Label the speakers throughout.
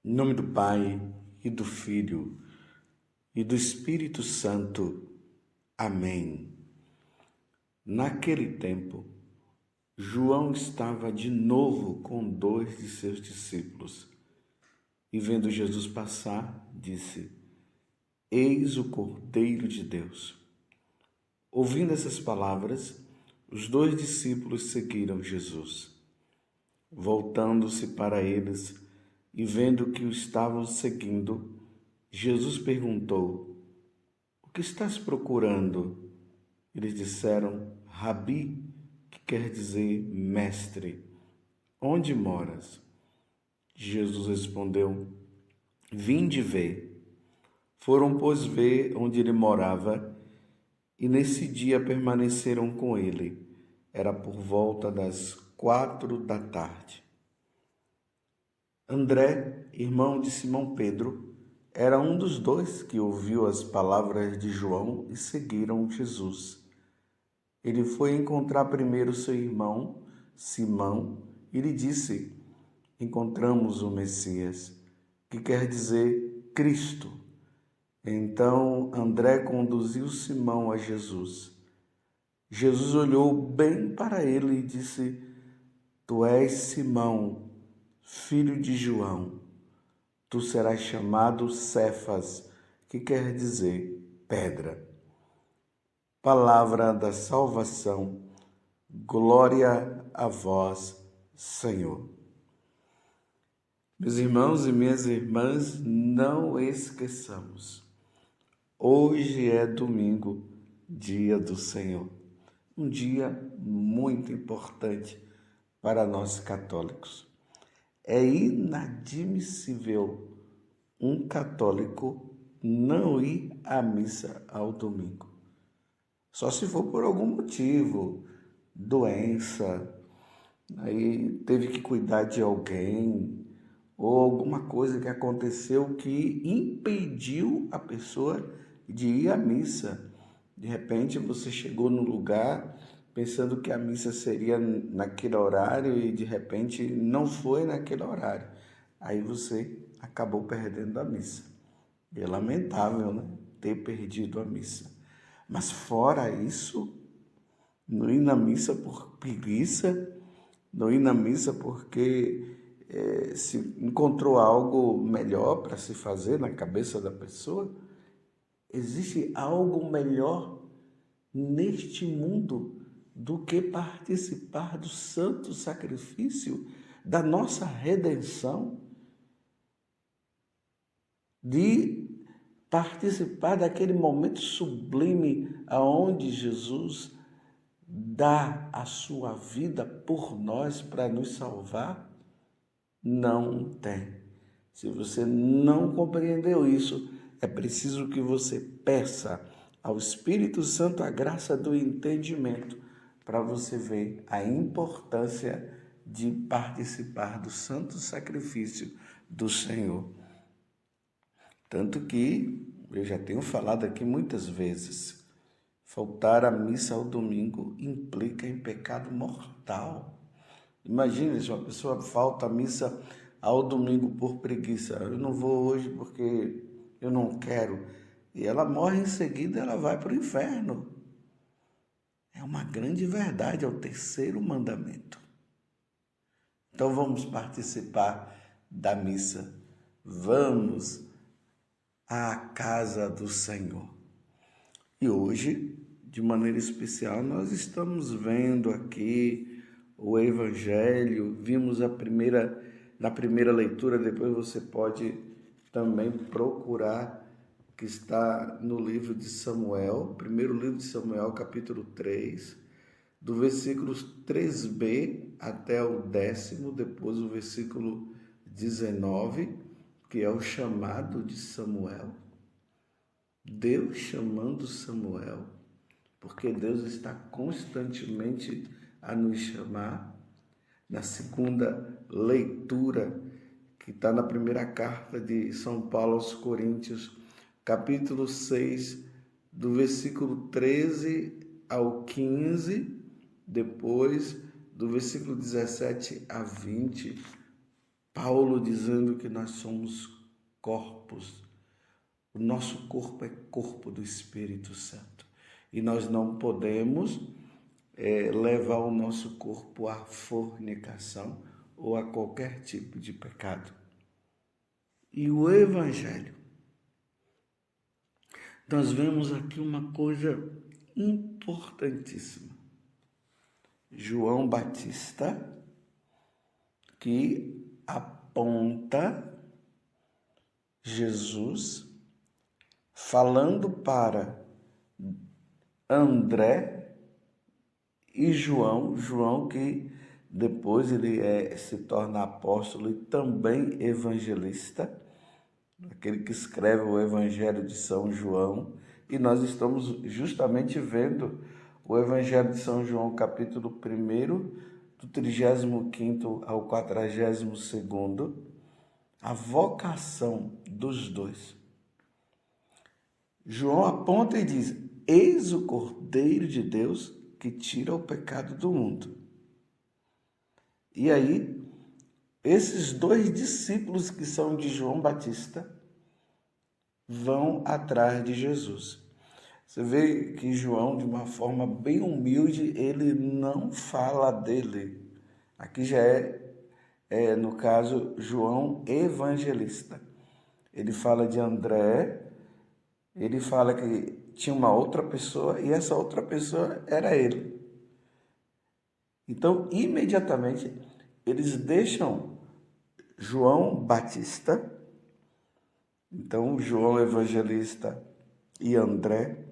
Speaker 1: Em nome do Pai, e do Filho, e do Espírito Santo. Amém. Naquele tempo, João estava de novo com 2 de seus discípulos, e vendo Jesus passar, disse: Eis o Cordeiro de Deus. Ouvindo essas palavras, os 2 discípulos seguiram Jesus. Voltando-se para eles e vendo que o estavam seguindo, Jesus perguntou: O que estás procurando? Eles disseram: Rabi, que quer dizer mestre, onde moras? Jesus respondeu: Vinde ver. Foram, pois, ver onde ele morava, e nesse dia permaneceram com ele. Era por volta das 4 da tarde. André, irmão de Simão Pedro, era um dos 2 que ouviu as palavras de João e seguiram Jesus. Ele foi encontrar primeiro seu irmão, Simão, e lhe disse: Encontramos o Messias, que quer dizer Cristo. Então André conduziu Simão a Jesus. Jesus olhou bem para ele e disse: Tu és Simão, filho de João. Tu serás chamado Cefas, que quer dizer pedra. Palavra da salvação. Glória a vós, Senhor. Meus irmãos e minhas irmãs, não esqueçamos. Hoje é domingo, dia do Senhor. Um dia muito importante para nós católicos. É inadmissível um católico não ir à missa ao domingo. Só se for por algum motivo, doença, aí teve que cuidar de alguém, ou alguma coisa que aconteceu que impediu a pessoa de ir à missa. De repente você chegou no lugar pensando que a missa seria naquele horário e de repente não foi naquele horário. Aí você acabou perdendo a missa. E é lamentável, né? Ter perdido a missa. Mas fora isso, não ir na missa por preguiça, não ir na missa porque se encontrou algo melhor para se fazer na cabeça da pessoa. Existe algo melhor neste mundo do que participar do santo sacrifício da nossa redenção, de participar daquele momento sublime aonde Jesus dá a sua vida por nós para nos salvar? Não tem. Se você não compreendeu isso, é preciso que você peça ao Espírito Santo a graça do entendimento para você ver a importância de participar do santo sacrifício do Senhor. Tanto que eu já tenho falado aqui muitas vezes, faltar à missa ao domingo implica em pecado mortal. Imagine se uma pessoa falta à missa ao domingo por preguiça. Eu não vou hoje porque eu não quero. E ela morre em seguida, ela vai para o inferno. É uma grande verdade, é o 3º mandamento. Então vamos participar da missa. Vamos à casa do Senhor. E hoje, de maneira especial, nós estamos vendo aqui o Evangelho, vimos na primeira leitura, depois você pode também procurar, que está no livro de Samuel, primeiro livro de Samuel, capítulo 3, do versículo 3b até o 10º, depois o versículo 19, que é o chamado de Samuel. Deus chamando Samuel, porque Deus está constantemente a nos chamar. Na segunda leitura, que está na primeira carta de São Paulo aos Coríntios, capítulo 6, do versículo 13 ao 15, depois do versículo 17 a 20, Paulo dizendo que nós somos corpos. O nosso corpo é corpo do Espírito Santo. E nós não podemos levar o nosso corpo à fornicação ou a qualquer tipo de pecado. E o Evangelho. Nós vemos aqui uma coisa importantíssima. João Batista, que aponta Jesus falando para André e João que depois ele se torna apóstolo e também evangelista, aquele que escreve o Evangelho de São João, e nós estamos justamente vendo o Evangelho de São João, capítulo 1, do 35º ao 42º, a vocação dos dois. João aponta e diz: eis o Cordeiro de Deus que tira o pecado do mundo. E aí, esses dois discípulos que são de João Batista vão atrás de Jesus. Você vê que João, de uma forma bem humilde, ele não fala dele. Aqui já no caso, João evangelista. Ele fala de André, ele fala que tinha uma outra pessoa e essa outra pessoa era ele. Então, imediatamente, eles deixam João Batista, então João Evangelista e André,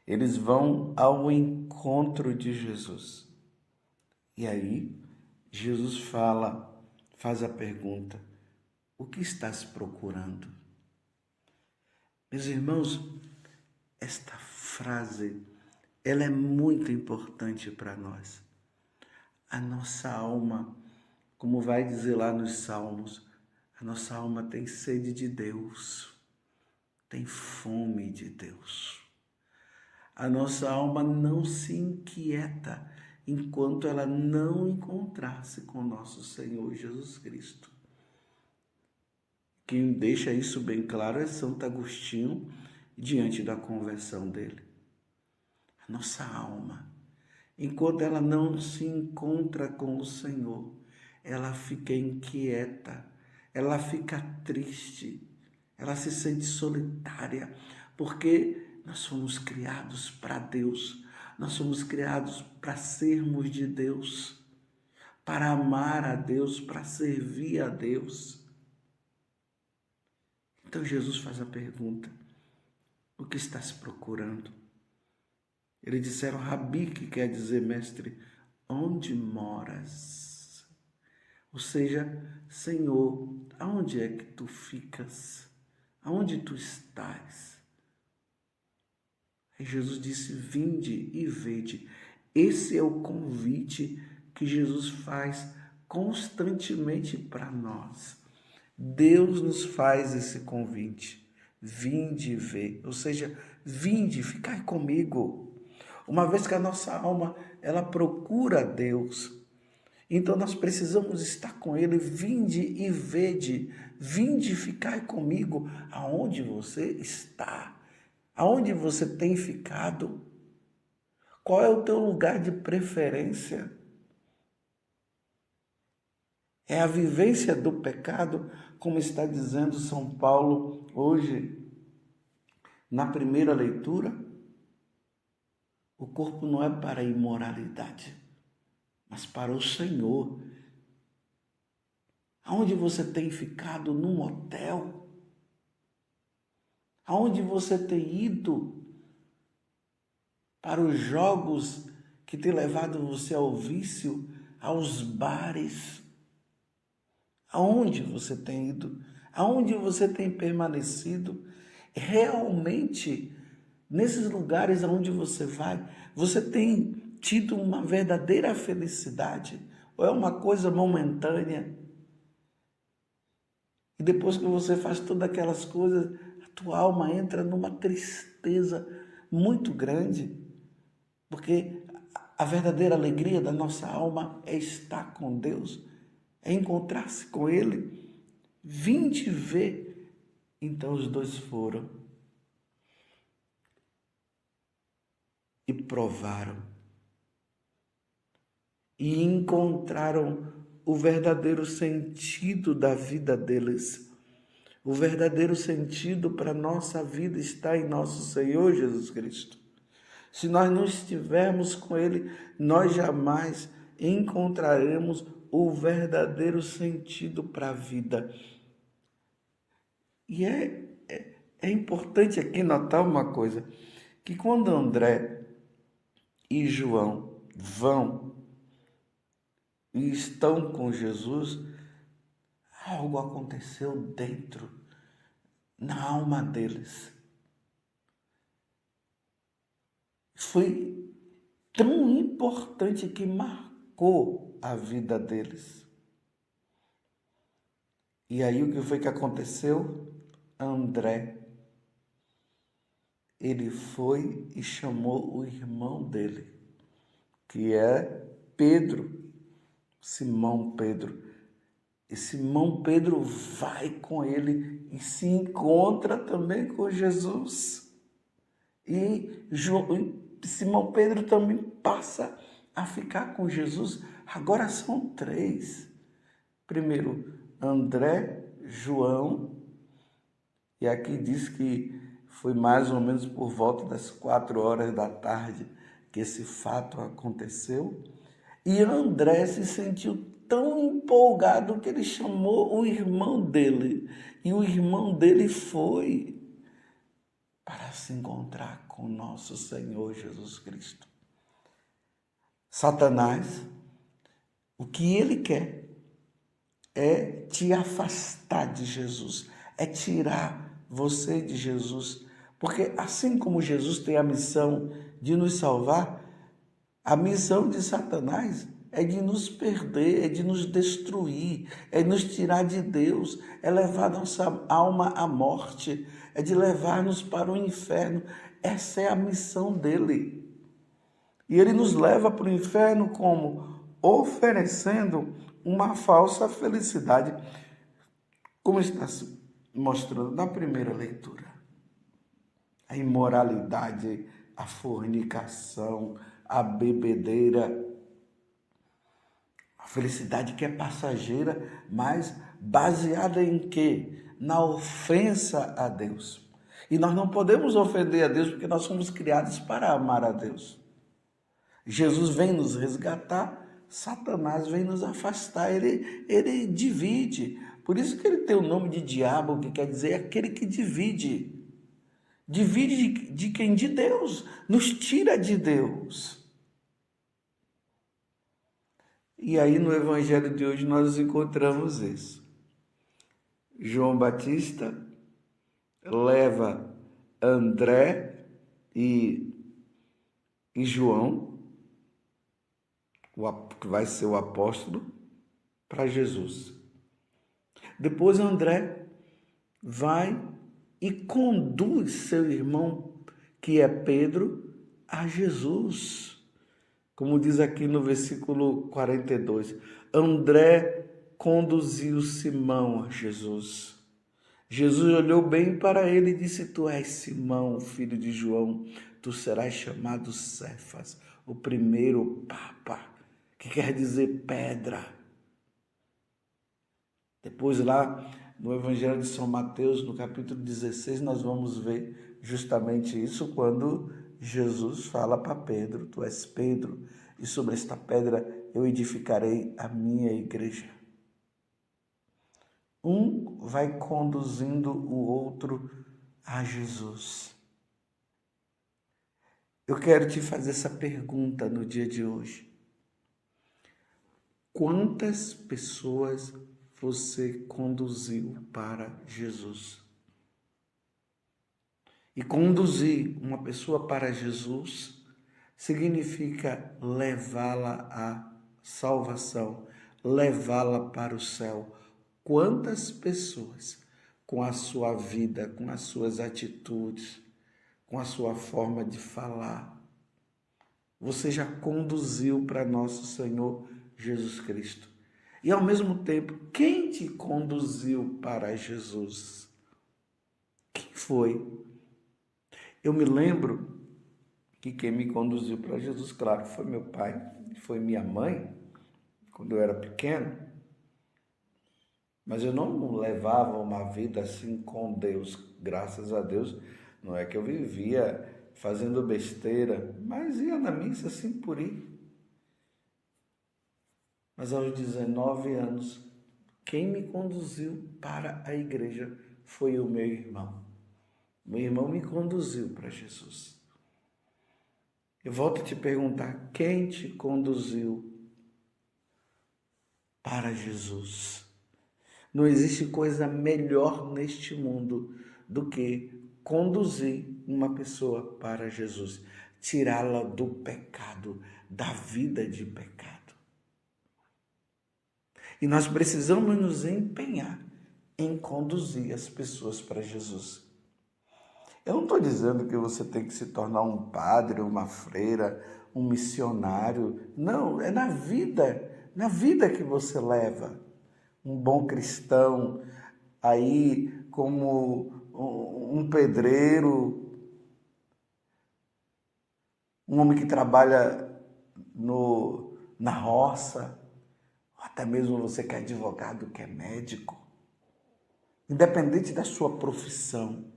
Speaker 1: eles vão ao encontro de Jesus. E aí, Jesus faz a pergunta: o que estás procurando? Meus irmãos, esta frase, ela é muito importante para nós. A nossa alma, como vai dizer lá nos Salmos, a nossa alma tem sede de Deus, tem fome de Deus. A nossa alma não se inquieta enquanto ela não encontrasse com nosso Senhor Jesus Cristo. Quem deixa isso bem claro é Santo Agostinho, diante da conversão dele. A nossa alma, enquanto ela não se encontra com o Senhor, ela fica inquieta, ela fica triste, ela se sente solitária, porque nós fomos criados para Deus, nós somos criados para sermos de Deus, para amar a Deus, para servir a Deus. Então Jesus faz a pergunta: o que estás procurando? Eles disseram Rabi, que quer dizer mestre, onde moras? Ou seja, Senhor, aonde é que tu ficas? Aonde tu estás? Aí Jesus disse: vinde e vede. Esse é o convite que Jesus faz constantemente para nós. Deus nos faz esse convite. Vinde e vê. Ou seja, vinde, ficai comigo. Uma vez que a nossa alma, ela procura Deus, então nós precisamos estar com Ele. Vinde e vede, vinde e ficai comigo. Aonde você está? Aonde você tem ficado? Qual é o teu lugar de preferência? É a vivência do pecado, como está dizendo São Paulo hoje, na primeira leitura? O corpo não é para a imoralidade, mas para o Senhor. Aonde você tem ficado? Num hotel? Aonde você tem ido para os jogos que tem levado você ao vício, aos bares? Aonde você tem ido? Aonde você tem permanecido? Realmente, nesses lugares aonde você vai, você tem tido uma verdadeira felicidade? Ou é uma coisa momentânea? E depois que você faz todas aquelas coisas, a tua alma entra numa tristeza muito grande, porque a verdadeira alegria da nossa alma é estar com Deus, é encontrar-se com ele. Vinde ver. Então os dois foram e provaram e encontraram o verdadeiro sentido da vida deles. O verdadeiro sentido para a nossa vida está em nosso Senhor Jesus Cristo. Se nós não estivermos com Ele, nós jamais encontraremos o verdadeiro sentido para a vida. E é importante aqui notar uma coisa, que quando André e João vão e estão com Jesus, algo aconteceu dentro, na alma deles. Foi tão importante que marcou a vida deles. E aí o que foi que aconteceu? André, ele foi e chamou o irmão dele, que é Pedro, Simão Pedro. E Simão Pedro vai com ele e se encontra também com Jesus. E Simão Pedro também passa a ficar com Jesus. Agora são 3. Primeiro, André, João, e aqui diz que foi mais ou menos por volta das 4 horas da tarde que esse fato aconteceu. E André se sentiu tão empolgado que ele chamou o irmão dele. E o irmão dele foi para se encontrar com nosso Senhor Jesus Cristo. Satanás, o que ele quer é te afastar de Jesus, é tirar você de Jesus. Porque assim como Jesus tem a missão de nos salvar, a missão de Satanás é de nos perder, é de nos destruir, é de nos tirar de Deus, é levar nossa alma à morte, é de levar-nos para o inferno. Essa é a missão dele. E ele nos leva para o inferno como? Oferecendo uma falsa felicidade, como está se mostrando na primeira leitura. A imoralidade, a fornicação, a bebedeira, a felicidade que é passageira, mas baseada em quê? Na ofensa a Deus. E nós não podemos ofender a Deus porque nós somos criados para amar a Deus. Jesus vem nos resgatar, Satanás vem nos afastar, ele divide. Por isso que ele tem o nome de diabo, que quer dizer aquele que divide. Divide de quem? De Deus, nos tira de Deus. E aí no evangelho de hoje nós encontramos isso. João Batista leva André e João, que vai ser o apóstolo, para Jesus. Depois André vai e conduz seu irmão, que é Pedro, a Jesus. Como diz aqui no versículo 42, André conduziu Simão a Jesus. Jesus olhou bem para ele e disse: Tu és Simão, filho de João, tu serás chamado Cefas, o primeiro Papa, que quer dizer pedra. Depois lá no Evangelho de São Mateus, no capítulo 16, nós vamos ver justamente isso, quando Jesus fala para Pedro: Tu és Pedro, e sobre esta pedra eu edificarei a minha igreja. Um vai conduzindo o outro a Jesus. Eu quero te fazer essa pergunta no dia de hoje. Quantas pessoas você conduziu para Jesus? E conduzir uma pessoa para Jesus significa levá-la à salvação, levá-la para o céu. Quantas pessoas, com a sua vida, com as suas atitudes, com a sua forma de falar, você já conduziu para nosso Senhor Jesus Cristo? E ao mesmo tempo, quem te conduziu para Jesus? Quem foi? Eu me lembro que quem me conduziu para Jesus, claro, foi meu pai, foi minha mãe, quando eu era pequeno. Mas eu não levava uma vida assim com Deus, graças a Deus. Não é que eu vivia fazendo besteira, mas ia na missa assim por ir. Mas aos 19 anos, quem me conduziu para a igreja foi o meu irmão. Meu irmão me conduziu para Jesus. Eu volto a te perguntar, quem te conduziu para Jesus? Não existe coisa melhor neste mundo do que conduzir uma pessoa para Jesus, tirá-la do pecado, da vida de pecado. E nós precisamos nos empenhar em conduzir as pessoas para Jesus. Eu não estou dizendo que você tem que se tornar um padre, uma freira, um missionário. Não, é na vida que você leva. Um bom cristão, aí como um pedreiro, um homem que trabalha na roça, ou até mesmo você que é advogado, que é médico, independente da sua profissão,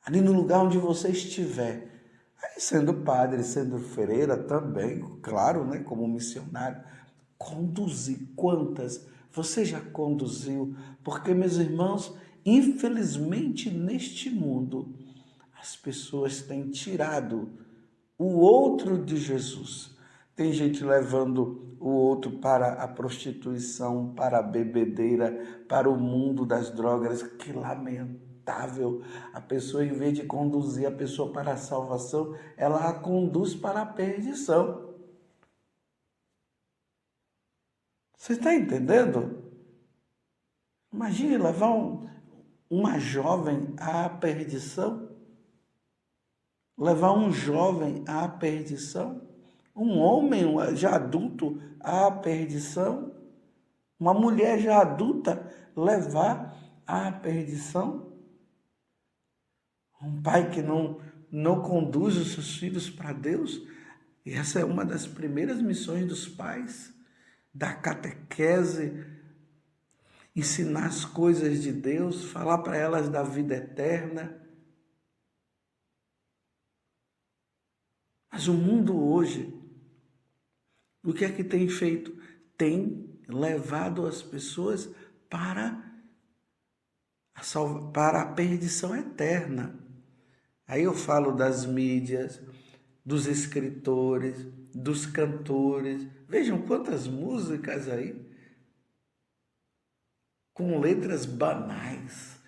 Speaker 1: ali no lugar onde você estiver, aí sendo padre, sendo freira também, claro, né, como missionário, conduzir. Quantas você já conduziu? Porque, meus irmãos, infelizmente neste mundo, as pessoas têm tirado o outro de Jesus. Tem gente levando o outro para a prostituição, para a bebedeira, para o mundo das drogas. Que lamentável! A pessoa, em vez de conduzir a pessoa para a salvação, ela a conduz para a perdição. Você está entendendo? Imagine levar uma jovem à perdição. Levar um jovem à perdição. Um homem já adulto à perdição. Uma mulher já adulta levar à perdição. Um pai que não conduz os seus filhos para Deus. E essa é uma das primeiras missões dos pais. Da catequese, ensinar as coisas de Deus, falar para elas da vida eterna. Mas o mundo hoje, o que é que tem feito? Tem levado as pessoas para a perdição eterna. Aí eu falo das mídias, dos escritores, dos cantores. Vejam quantas músicas aí com letras banais.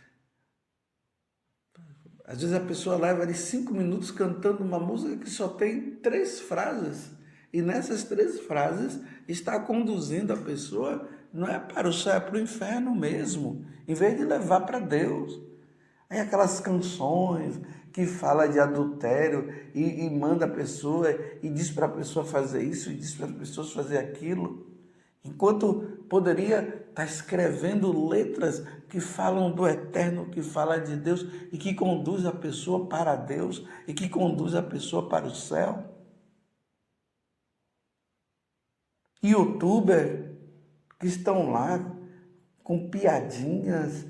Speaker 1: Às vezes a pessoa leva ali 5 minutos cantando uma música que só tem 3 frases. E nessas 3 frases está conduzindo a pessoa não é para o céu, é para o inferno mesmo, em vez de levar para Deus. Aí aquelas canções que fala de adultério e manda a pessoa e diz para a pessoa fazer isso e diz para as pessoas fazer aquilo, enquanto poderia estar escrevendo letras que falam do eterno, que fala de Deus e que conduz a pessoa para Deus e que conduz a pessoa para o céu. YouTubers que estão lá com piadinhas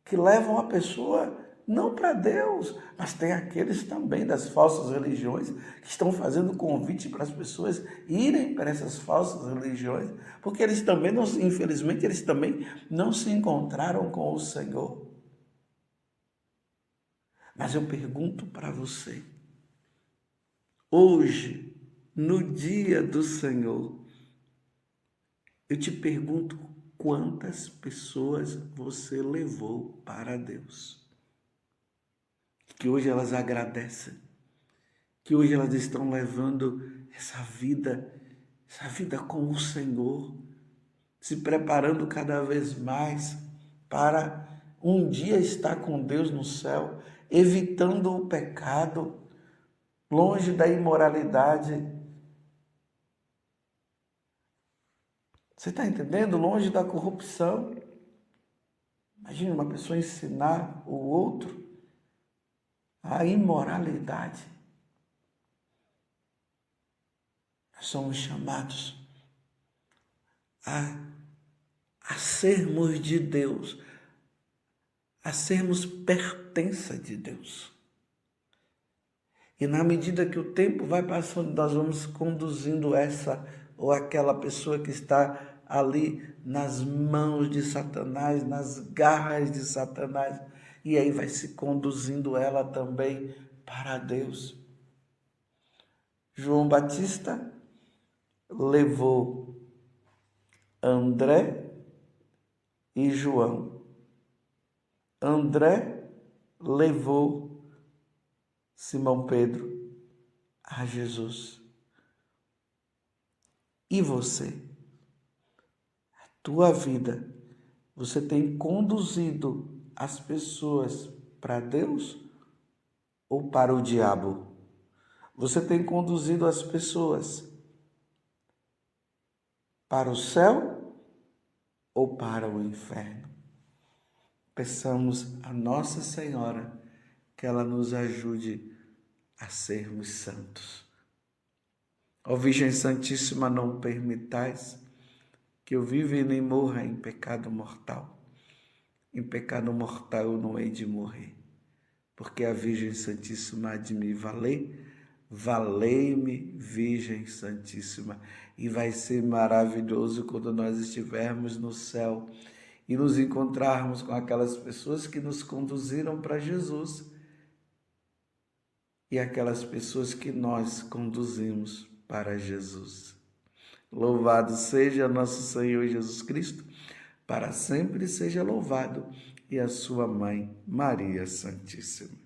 Speaker 1: que levam a pessoa não para Deus, mas tem aqueles também das falsas religiões que estão fazendo convite para as pessoas irem para essas falsas religiões, porque eles também, infelizmente, eles também não se encontraram com o Senhor. Mas eu pergunto para você, hoje, no dia do Senhor, eu te pergunto quantas pessoas você levou para Deus. Que hoje elas agradecem, que hoje elas estão levando essa vida com o Senhor, se preparando cada vez mais para um dia estar com Deus no céu, evitando o pecado, longe da imoralidade. Você está entendendo? Longe da corrupção. Imagina uma pessoa ensinar o outro a imoralidade. Nós somos chamados a sermos de Deus, a sermos pertença de Deus. E na medida que o tempo vai passando, nós vamos conduzindo essa ou aquela pessoa que está ali nas mãos de Satanás, nas garras de Satanás, e aí vai se conduzindo ela também para Deus. João Batista levou André e João. André levou Simão Pedro a Jesus. E você? A tua vida, você tem conduzido as pessoas para Deus ou para o diabo? Você tem conduzido as pessoas para o céu ou para o inferno? Peçamos a Nossa Senhora que ela nos ajude a sermos santos. Ó Virgem Santíssima, não permitais que eu viva e nem morra em pecado mortal. Em pecado mortal eu não hei de morrer, porque a Virgem Santíssima há de me valer. Valei-me, Virgem Santíssima. E vai ser maravilhoso quando nós estivermos no céu e nos encontrarmos com aquelas pessoas que nos conduziram para Jesus e aquelas pessoas que nós conduzimos para Jesus. Louvado seja nosso Senhor Jesus Cristo, para sempre seja louvado, e a sua mãe, Maria Santíssima.